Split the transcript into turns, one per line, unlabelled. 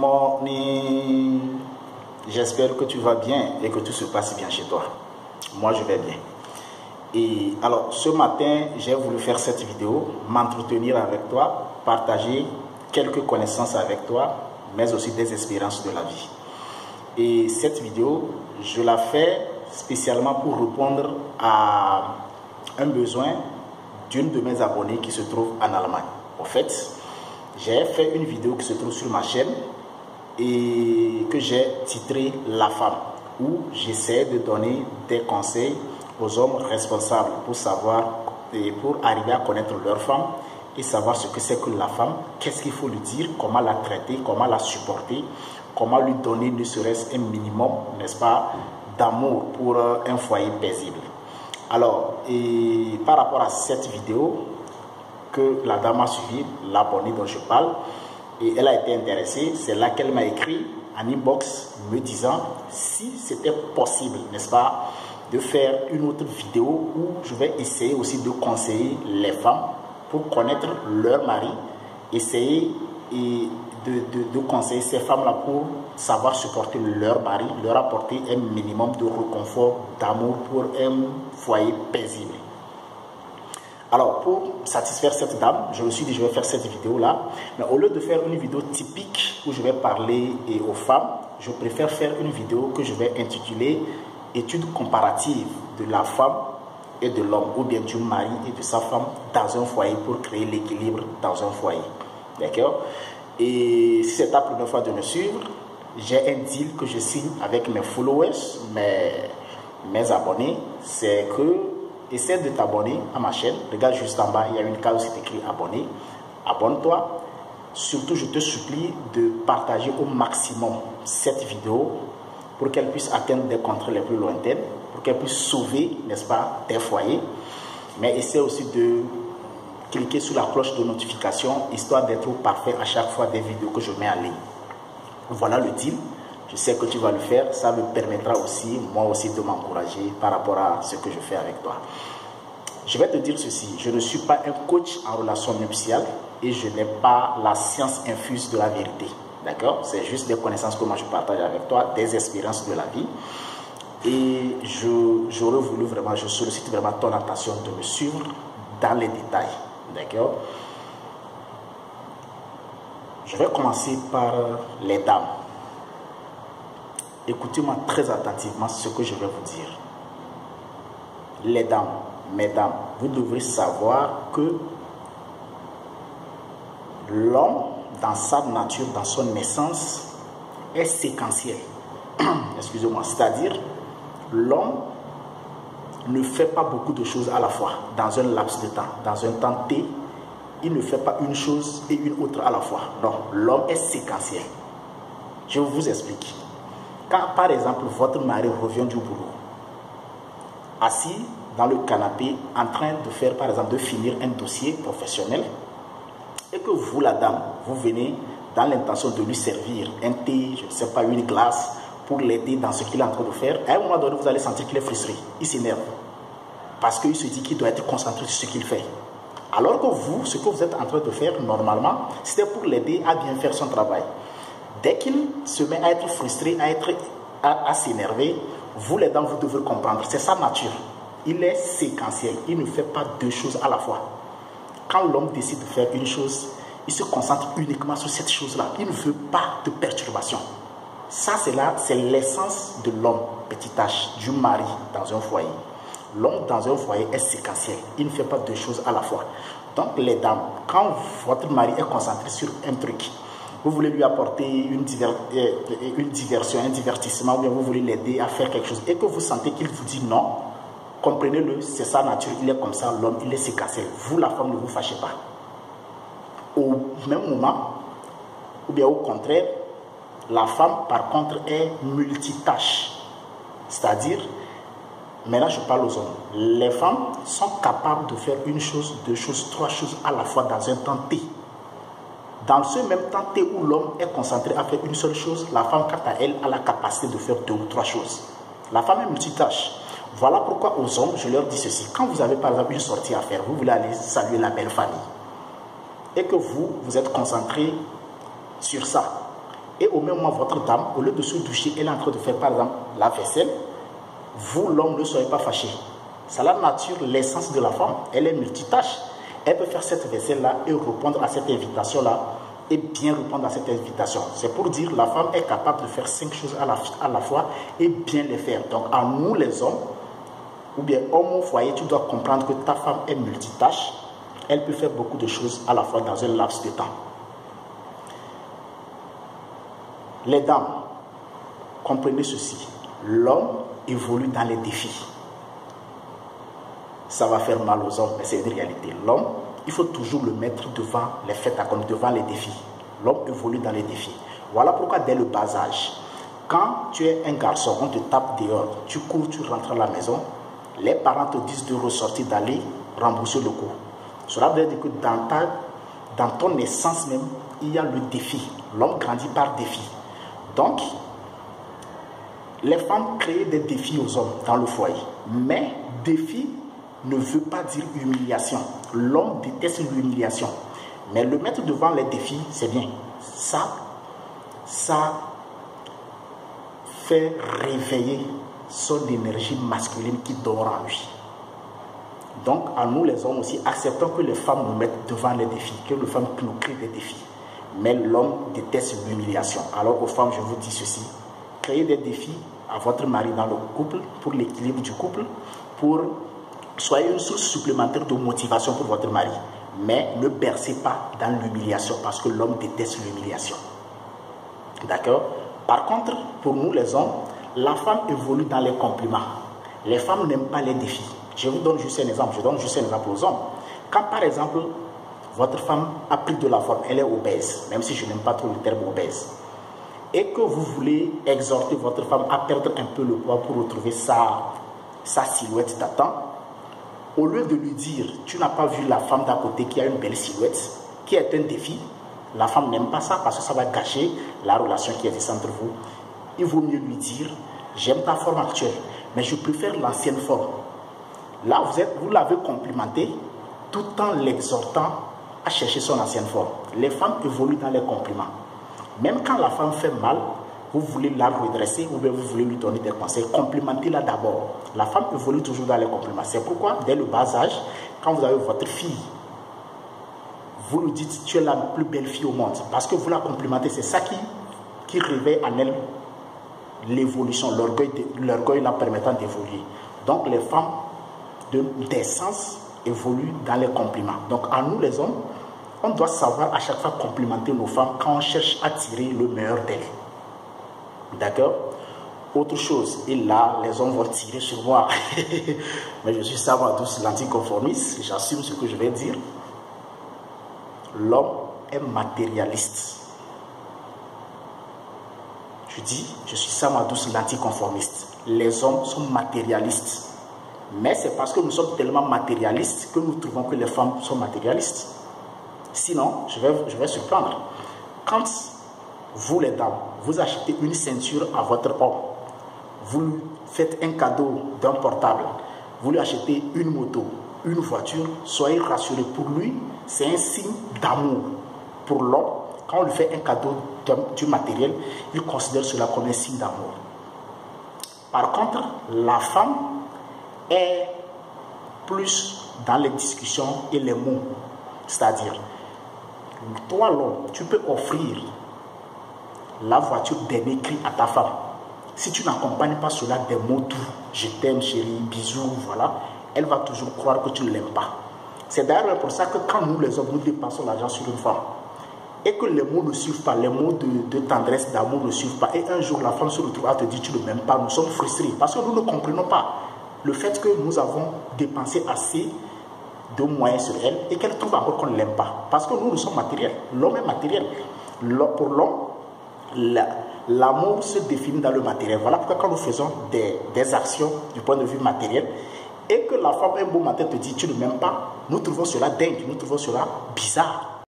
morning. J'espère que tu vas bien et que tout se passe bien chez toi. Moi, je vais bien. Et alors, ce matin, j'ai voulu faire cette vidéo, m'entretenir avec toi, partager quelques connaissances avec toi, mais aussi des expériences de la vie. Et cette vidéo, je la fais spécialement pour répondre à un besoin d'une de mes abonnées qui se trouve en Allemagne. En fait, j'ai fait une vidéo qui se trouve sur ma chaîne et que j'ai titré La femme, où j'essaie de donner des conseils aux hommes responsables pour savoir et pour arriver à connaître leur femme et savoir ce que c'est que la femme, qu'est-ce qu'il faut lui dire, comment la traiter, comment la supporter, comment lui donner ne serait-ce un minimum, n'est-ce pas, d'amour pour un foyer paisible. Alors, et par rapport à cette vidéo que la dame a suivie, l'abonnée dont je parle, et elle a été intéressée, c'est là qu'elle m'a écrit en inbox me disant si c'était possible, n'est-ce pas, de faire une autre vidéo où je vais essayer aussi de conseiller les femmes pour connaître leur mari, essayer de conseiller ces femmes-là pour savoir supporter leur mari, leur apporter un minimum de réconfort, d'amour pour un foyer paisible. Alors, pour satisfaire cette dame, je me suis dit je vais faire cette vidéo-là, mais au lieu de faire une vidéo typique où je vais parler aux femmes, je préfère faire une vidéo que je vais intituler « Étude comparative de la femme et de l'homme » ou bien du mari et de sa femme dans un foyer pour créer l'équilibre dans un foyer. D'accord? Et si c'est ta première fois de me suivre, j'ai un deal que je signe avec mes followers, mes abonnés, c'est que essaie de t'abonner à ma chaîne. Regarde juste en bas, il y a une case où c'est écrit abonner. Abonne-toi. Surtout, je te supplie de partager au maximum cette vidéo pour qu'elle puisse atteindre des contrées les plus lointaines, pour qu'elle puisse sauver, n'est-ce pas, tes foyers. Mais essaie aussi de cliquer sur la cloche de notification, histoire d'être parfait à chaque fois des vidéos que je mets en ligne. Voilà le deal. Je sais que tu vas le faire. Ça me permettra aussi, moi aussi, de m'encourager par rapport à ce que je fais avec toi. Je vais te dire ceci. Je ne suis pas un coach en relation nuptiale et je n'ai pas la science infuse de la vérité. D'accord? C'est juste des connaissances que moi je partage avec toi, des expériences de la vie. Et j'aurais voulu vraiment, je sollicite vraiment ton attention de me suivre dans les détails. D'accord? Je vais commencer par les dames. Écoutez-moi très attentivement ce que je vais vous dire. Les dames, mesdames, vous devrez savoir que l'homme, dans sa nature, dans son essence, est séquentiel. Excusez-moi, c'est-à-dire l'homme ne fait pas beaucoup de choses à la fois dans un laps de temps. Dans un temps T, il ne fait pas une chose et une autre à la fois. Non, l'homme est séquentiel. Je vous explique. Quand, par exemple, votre mari revient du boulot, assis dans le canapé, en train de faire, par exemple, de finir un dossier professionnel, et que vous, la dame, vous venez dans l'intention de lui servir un thé, je ne sais pas, une glace, pour l'aider dans ce qu'il est en train de faire, à un moment donné, vous allez sentir qu'il est frustré, il s'énerve, parce qu'il se dit qu'il doit être concentré sur ce qu'il fait. Alors que vous, ce que vous êtes en train de faire, normalement, c'était pour l'aider à bien faire son travail. Dès qu'il se met à être frustré, à s'énerver, vous les dames, vous devez comprendre, c'est sa nature. Il est séquentiel, il ne fait pas deux choses à la fois. Quand l'homme décide de faire une chose, il se concentre uniquement sur cette chose-là. Il ne veut pas de perturbation. Ça, c'est l'essence de l'homme, petit h, du mari dans un foyer. L'homme dans un foyer est séquentiel, il ne fait pas deux choses à la fois. Donc les dames, quand votre mari est concentré sur un truc, vous voulez lui apporter une diversion, un divertissement, ou bien vous voulez l'aider à faire quelque chose, et que vous sentez qu'il vous dit non, comprenez-le, c'est sa nature, il est comme ça, l'homme, il est séquentiel. Vous, la femme, ne vous fâchez pas. Au même moment, ou bien au contraire, la femme, par contre, est multitâche. C'est-à-dire, maintenant je parle aux hommes, les femmes sont capables de faire une chose, deux choses, trois choses à la fois dans un temps T. Dans ce même temps T où l'homme est concentré à faire une seule chose, la femme, quant à elle, a la capacité de faire deux ou trois choses. La femme est multitâche. Voilà pourquoi aux hommes, je leur dis ceci. Quand vous avez par exemple une sortie à faire, vous voulez aller saluer la belle famille, et que vous êtes concentré sur ça, et au même moment, votre dame, au lieu de se doucher, elle est en train de faire par exemple la vaisselle, vous, l'homme, ne soyez pas fâché. C'est la nature, l'essence de la femme, elle est multitâche. Elle peut faire cette vaisselle-là et répondre à cette invitation-là et bien répondre à cette invitation. C'est pour dire que la femme est capable de faire 5 choses à la fois et bien les faire. Donc, à nous les hommes, ou bien homme au foyer, tu dois comprendre que ta femme est multitâche. Elle peut faire beaucoup de choses à la fois dans un laps de temps. Les dames, comprenez ceci. L'homme évolue dans les défis. Ça va faire mal aux hommes, mais c'est une réalité. L'homme, il faut toujours le mettre devant les faits accomplis, devant les défis. L'homme évolue dans les défis. Voilà pourquoi dès le bas âge, quand tu es un garçon, on te tape dehors, tu cours, tu rentres à la maison, les parents te disent de ressortir, d'aller rembourser le cours. Cela veut dire que dans ton essence même, il y a le défi. L'homme grandit par défi. Donc, les femmes créent des défis aux hommes dans le foyer. Mais défi ne veut pas dire humiliation. L'homme déteste l'humiliation. Mais le mettre devant les défis, c'est bien. Ça fait réveiller son énergie masculine qui dort en lui. Donc, à nous les hommes aussi, acceptons que les femmes nous mettent devant les défis, que les femmes nous créent des défis. Mais l'homme déteste l'humiliation. Alors aux femmes, je vous dis ceci, créez des défis à votre mari dans le couple, pour l'équilibre du couple, pour soyez une source supplémentaire de motivation pour votre mari. Mais ne bercez pas dans l'humiliation, parce que l'homme déteste l'humiliation. D'accord? Par contre, pour nous les hommes, la femme évolue dans les compliments. Les femmes n'aiment pas les défis. Je vous donne juste un exemple. Je donne juste un exemple aux hommes. Quand par exemple, votre femme a pris de la forme, elle est obèse, même si je n'aime pas trop le terme obèse, et que vous voulez exhorter votre femme à perdre un peu le poids pour retrouver sa silhouette d'antan, au lieu de lui dire, tu n'as pas vu la femme d'à côté qui a une belle silhouette, qui est un défi, la femme n'aime pas ça parce que ça va gâcher la relation qui existe entre vous. Il vaut mieux lui dire, j'aime ta forme actuelle, mais je préfère l'ancienne forme. Là, vous l'avez complimenté tout en l'exhortant à chercher son ancienne forme. Les femmes évoluent dans les compliments. Même quand la femme fait mal, vous voulez la redresser ou bien vous voulez lui donner des conseils, complimentez-la d'abord. La femme évolue toujours dans les compliments. C'est pourquoi, dès le bas âge, quand vous avez votre fille, vous lui dites, tu es la plus belle fille au monde. Parce que vous la complimentez, c'est ça qui réveille en elle l'évolution, l'orgueil la permettant d'évoluer. Donc les femmes d'essence évoluent dans les compliments. Donc à nous les hommes, on doit savoir à chaque fois complimenter nos femmes quand on cherche à tirer le meilleur d'elles. D'accord? Autre chose, et là, les hommes vont tirer sur moi. Mais je suis savant douce, l'anticonformiste, j'assume ce que je vais dire. L'homme est matérialiste. Je dis, je suis savant douce, l'anticonformiste. Les hommes sont matérialistes. Mais c'est parce que nous sommes tellement matérialistes que nous trouvons que les femmes sont matérialistes. Sinon, je vais surprendre. Quand vous les dames, vous achetez une ceinture à votre homme, vous lui faites un cadeau d'un portable, vous lui achetez une moto, une voiture, soyez rassurés, pour lui, c'est un signe d'amour. Pour l'homme, quand on lui fait un cadeau du matériel, il considère cela comme un signe d'amour. Par contre, la femme est plus dans les discussions et les mots. C'est-à-dire, toi l'homme, tu peux offrir la voiture dernier cri à ta femme. Si tu n'accompagnes pas cela des mots doux, je t'aime chérie, bisous, voilà, elle va toujours croire que tu ne l'aimes pas. C'est d'ailleurs pour ça que quand nous les hommes, nous dépensons l'argent sur une femme, et que les mots ne suivent pas, les mots de tendresse, d'amour ne suivent pas, et un jour la femme se retrouve à te dire tu ne m'aimes pas, nous sommes frustrés, parce que nous ne comprenons pas le fait que nous avons dépensé assez de moyens sur elle, et qu'elle trouve encore qu'on ne l'aime pas, parce que nous sommes matériels, l'homme est matériel. Pour l'homme, l'amour se définit dans le matériel. Voilà pourquoi quand nous faisons des actions du point de vue matériel, et que la femme un beau matin te dit tu ne m'aimes pas, nous trouvons cela dingue, nous trouvons cela bizarre.